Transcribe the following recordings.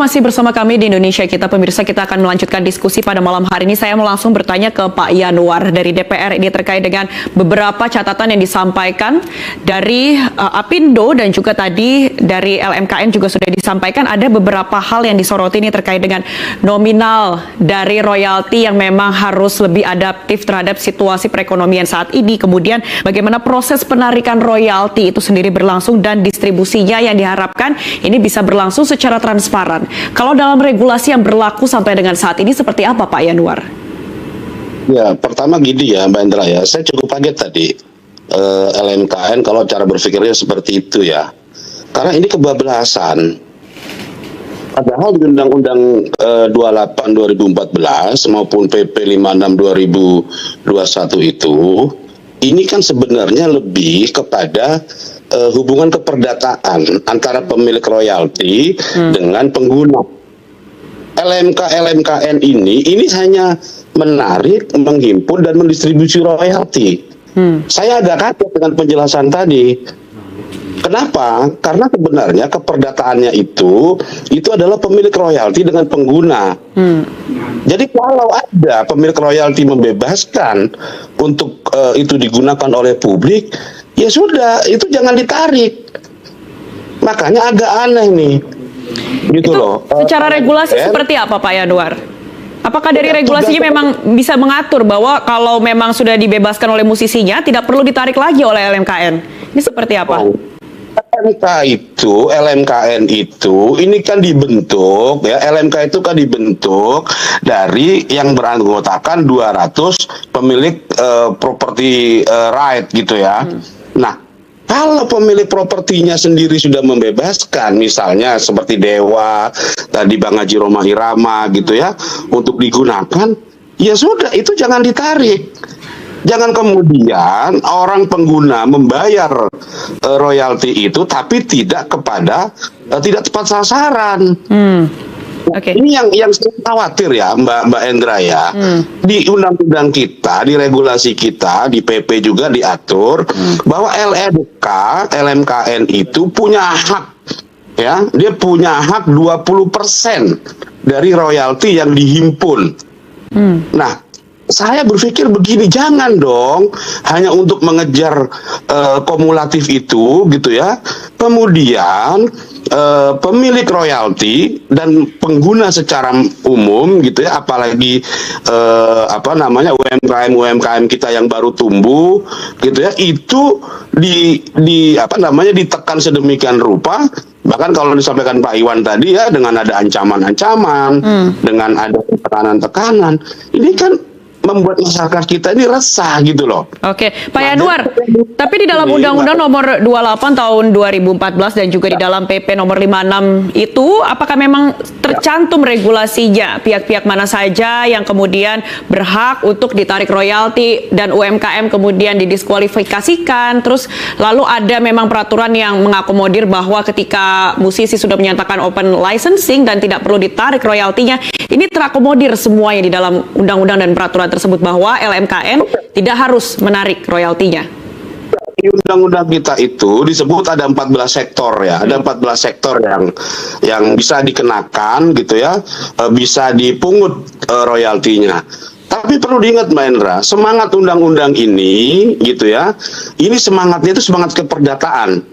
masih bersama kami di Indonesia Kita. Pemirsa, kita akan melanjutkan diskusi pada malam hari ini. Saya mau langsung bertanya ke Pak Yanuar dari DPR ini terkait dengan beberapa catatan yang disampaikan dari Apindo dan juga tadi dari LMKN juga sudah disampaikan. Ada beberapa hal yang disoroti ini terkait dengan nominal dari royalti yang memang harus lebih adaptif terhadap situasi perekonomian saat ini. Kemudian bagaimana proses penarikan royalti itu sendiri berlangsung dan distribusinya yang diharapkan ini bisa berlangsung secara transparan. Kalau dalam regulasi yang berlaku sampai dengan saat ini seperti apa, Pak Yanuar? Ya, pertama gini ya Mbak Indra ya, saya cukup kaget tadi LMKN kalau cara berpikirnya seperti itu ya. Karena ini kebablasan. Padahal di Undang-Undang 28 2014 maupun PP 56 2021 itu, ini kan sebenarnya lebih kepada hubungan keperdataan antara pemilik royalti dengan pengguna. LMKN ini hanya menarik, menghimpun dan mendistribusi royalti. Saya agak kaget dengan penjelasan tadi. Kenapa? Karena sebenarnya keperdataannya itu adalah pemilik royalti dengan pengguna. Jadi kalau ada pemilik royalti membebaskan untuk itu digunakan oleh publik, ya sudah, itu jangan ditarik. Makanya agak aneh nih. Gitu itu loh. Secara regulasi seperti apa, Pak Yanuar? Apakah dari regulasinya memang bisa mengatur bahwa kalau memang sudah dibebaskan oleh musisinya tidak perlu ditarik lagi oleh LMKN? Ini seperti apa? LMKN itu ini kan dibentuk ya, LMK itu kan dibentuk dari yang beranggotakan 200 pemilik property right gitu ya. Nah, kalau pemilik propertinya sendiri sudah membebaskan, misalnya seperti Dewa, tadi Bang Haji Roma Irama gitu ya, untuk digunakan, ya sudah, itu jangan ditarik. Jangan kemudian orang pengguna membayar royalti itu tapi tidak tepat sasaran. Okay. Ini yang saya khawatir ya Mbak Endra ya. Di undang-undang kita, di regulasi kita, di PP juga diatur bahwa LMKN itu punya hak ya, dia punya hak 20% dari royalti yang dihimpun. Nah, saya berpikir begini, jangan dong hanya untuk mengejar kumulatif itu gitu ya. Kemudian pemilik royalti dan pengguna secara umum gitu ya, apalagi UMKM kita yang baru tumbuh gitu ya, itu ditekan sedemikian rupa. Bahkan kalau disampaikan Pak Iwan tadi ya, dengan ada ancaman-ancaman, dengan ada tekanan-tekanan, ini kan membuat masyarakat kita ini resah gitu loh. Oke, Pak Yanuar, tapi di dalam Undang-Undang nomor 28 tahun 2014 dan juga di dalam PP nomor 56 itu, apakah memang tercantum regulasinya pihak-pihak mana saja yang kemudian berhak untuk ditarik royalti dan UMKM kemudian didiskualifikasikan, terus lalu ada memang peraturan yang mengakomodir bahwa ketika musisi sudah menyatakan open licensing dan tidak perlu ditarik royaltinya, ini terakomodir semuanya di dalam undang-undang dan peraturan tersebut bahwa LMKN tidak harus menarik royaltinya. Di undang-undang kita itu disebut ada 14 sektor ya, ada 14 sektor yang bisa dikenakan gitu ya, bisa dipungut royaltinya. Tapi perlu diingat Mbak Indra, semangat undang-undang ini gitu ya, ini semangatnya itu semangat keperdataan.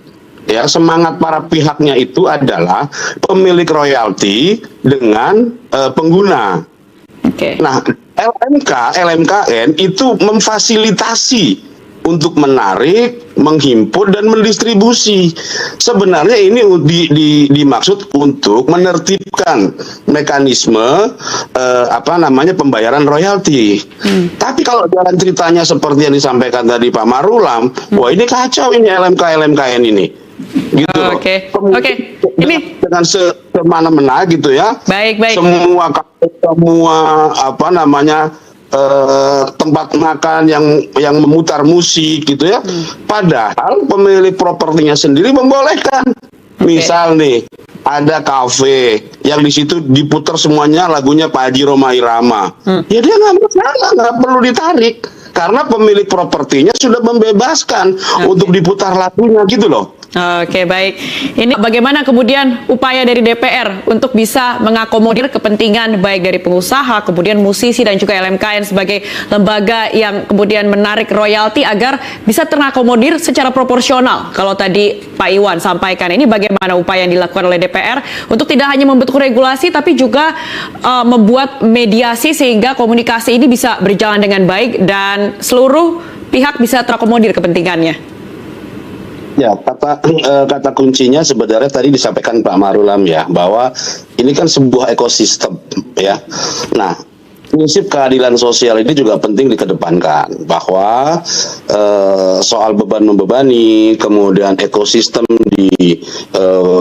Ya, semangat para pihaknya itu adalah pemilik royalti dengan pengguna. Nah, LMKN itu memfasilitasi untuk menarik, menghimpun dan mendistribusi. Sebenarnya ini dimaksud untuk menertibkan mekanisme pembayaran royalti. Tapi kalau jalan ceritanya seperti yang disampaikan tadi Pak Marulam, wah ini kacau ini LMKN ini. Gitu. Oke. Ini dengan semena-mena gitu ya. Baik. Semua tempat makan yang memutar musik gitu ya. Padahal pemilik propertinya sendiri membolehkan. Misal nih, ada kafe yang di situ diputar semuanya lagunya Pak Haji Roma Irama. Ya dia nggak masalah, nggak perlu ditarik karena pemilik propertinya sudah membebaskan untuk diputar lagunya gitu loh. Oke, baik. Ini bagaimana kemudian upaya dari DPR untuk bisa mengakomodir kepentingan baik dari pengusaha, kemudian musisi dan juga LMKN sebagai lembaga yang kemudian menarik royalti agar bisa terakomodir secara proporsional. Kalau tadi Pak Iwan sampaikan, ini bagaimana upaya yang dilakukan oleh DPR untuk tidak hanya membentuk regulasi tapi juga membuat mediasi sehingga komunikasi ini bisa berjalan dengan baik dan seluruh pihak bisa terakomodir kepentingannya. Ya, kata kuncinya sebenarnya tadi disampaikan Pak Marulam ya, bahwa ini kan sebuah ekosistem ya. Nah, prinsip keadilan sosial ini juga penting dikedepankan, bahwa soal beban membebani, kemudian ekosistem di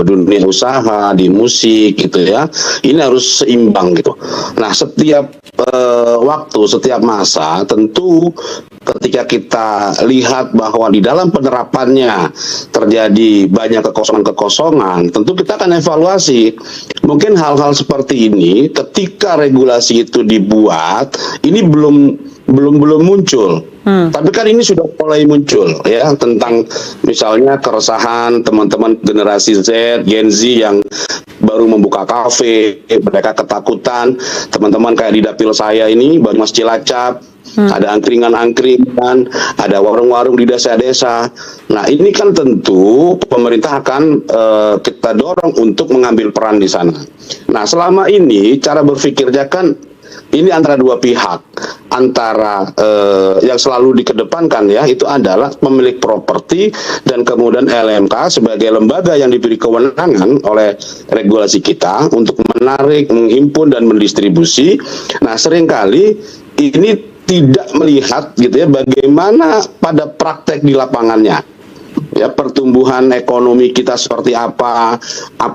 dunia usaha, di musik gitu ya, ini harus seimbang gitu. Nah, setiap waktu, setiap masa tentu ketika kita lihat bahwa di dalam penerapannya terjadi banyak kekosongan-kekosongan, tentu kita akan evaluasi. Mungkin hal-hal seperti ini ketika regulasi itu dibuat, ini belum muncul. Tapi kan ini sudah mulai muncul ya, tentang misalnya keresahan teman-teman generasi Z, Gen Z yang baru membuka kafe, mereka ketakutan. Teman-teman kayak di dapil saya ini, Banyumas Cilacap, ada angkringan-angkringan, ada warung-warung di desa-desa. Nah, ini kan tentu pemerintah akan kita dorong untuk mengambil peran di sana. Nah, selama ini cara berpikirnya kan ini antara dua pihak, antara yang selalu dikedepankan ya, itu adalah pemilik properti dan kemudian LMK sebagai lembaga yang diberi kewenangan oleh regulasi kita untuk menarik, menghimpun dan mendistribusi. Nah, seringkali ini tidak melihat gitu ya bagaimana pada praktek di lapangannya. Ya, pertumbuhan ekonomi kita seperti apa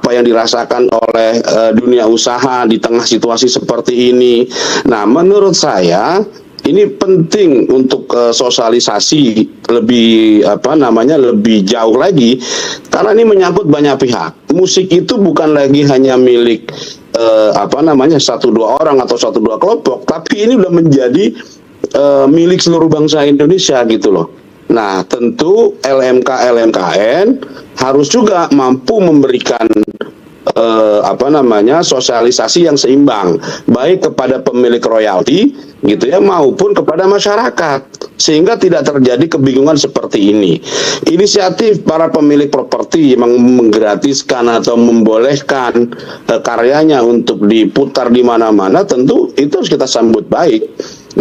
yang dirasakan oleh dunia usaha di tengah situasi seperti ini. Nah, menurut saya ini penting untuk sosialisasi lebih lebih jauh lagi, karena ini menyangkut banyak pihak. Musik itu bukan lagi hanya milik satu dua orang atau satu dua kelompok, tapi ini udah menjadi milik seluruh bangsa Indonesia gitu loh. Nah, tentu LMK-LMKN harus juga mampu memberikan sosialisasi yang seimbang, baik kepada pemilik royalti gitu ya, maupun kepada masyarakat, sehingga tidak terjadi kebingungan seperti ini. Inisiatif para pemilik properti yang menggratiskan atau membolehkan karyanya untuk diputar di mana-mana, tentu itu harus kita sambut baik.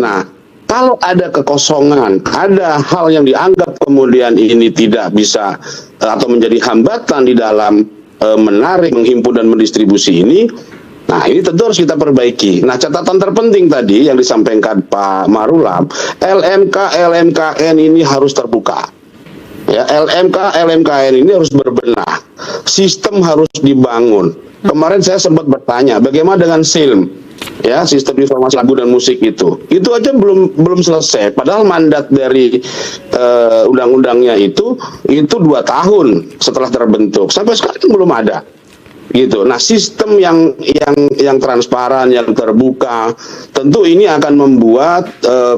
Nah, kalau ada kekosongan, ada hal yang dianggap kemudian ini tidak bisa atau menjadi hambatan di dalam menarik, menghimpun dan mendistribusi ini, nah ini tentu harus kita perbaiki. Nah, catatan terpenting tadi yang disampaikan Pak Marulam, LMK-LMKN ini harus terbuka. Ya, LMK-LMKN ini harus berbenah. Sistem harus dibangun. Kemarin saya sempat bertanya, bagaimana dengan SILM? Ya, sistem informasi lagu dan musik itu aja belum selesai. Padahal mandat dari undang-undangnya itu 2 tahun setelah terbentuk, sampai sekarang belum ada. Gitu. Nah, sistem yang transparan, yang terbuka, tentu ini akan membuat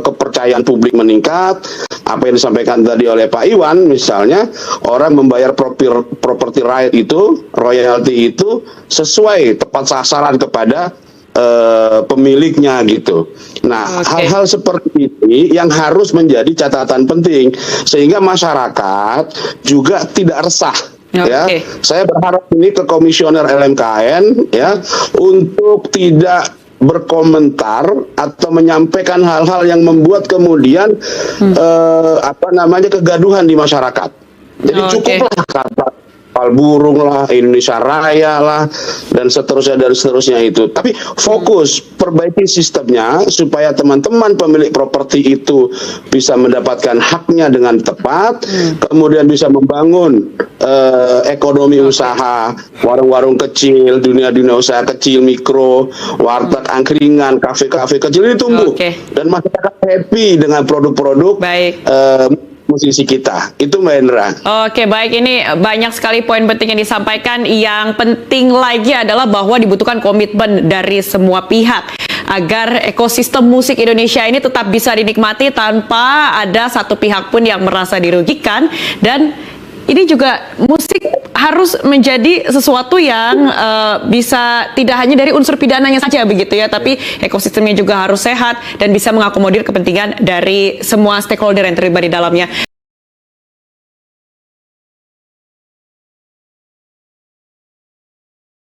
kepercayaan publik meningkat. Apa yang disampaikan tadi oleh Pak Iwan, misalnya orang membayar property right itu, royalti itu sesuai tepat sasaran kepada pemiliknya gitu. Nah, hal-hal seperti ini yang harus menjadi catatan penting sehingga masyarakat juga tidak resah. Ya, saya berharap ini ke komisioner LMKN ya untuk tidak berkomentar atau menyampaikan hal-hal yang membuat kemudian kegaduhan di masyarakat. Jadi cukuplah kata kapal burung lah, Indonesia Raya lah, dan seterusnya itu. Tapi fokus perbaiki sistemnya supaya teman-teman pemilik properti itu bisa mendapatkan haknya dengan tepat, kemudian bisa membangun ekonomi usaha, warung-warung kecil, dunia usaha kecil, mikro, warteg, angkringan, kafe-kafe kecil ini tumbuh, dan masyarakat happy dengan produk-produk musisi kita. Itu Mbak Hendra. Oke, baik. Ini banyak sekali poin penting yang disampaikan. Yang penting lagi adalah bahwa dibutuhkan komitmen dari semua pihak agar ekosistem musik Indonesia ini tetap bisa dinikmati tanpa ada satu pihak pun yang merasa dirugikan, dan ini juga musik harus menjadi sesuatu yang bisa tidak hanya dari unsur pidananya saja begitu ya, tapi ekosistemnya juga harus sehat dan bisa mengakomodir kepentingan dari semua stakeholder yang terlibat di dalamnya.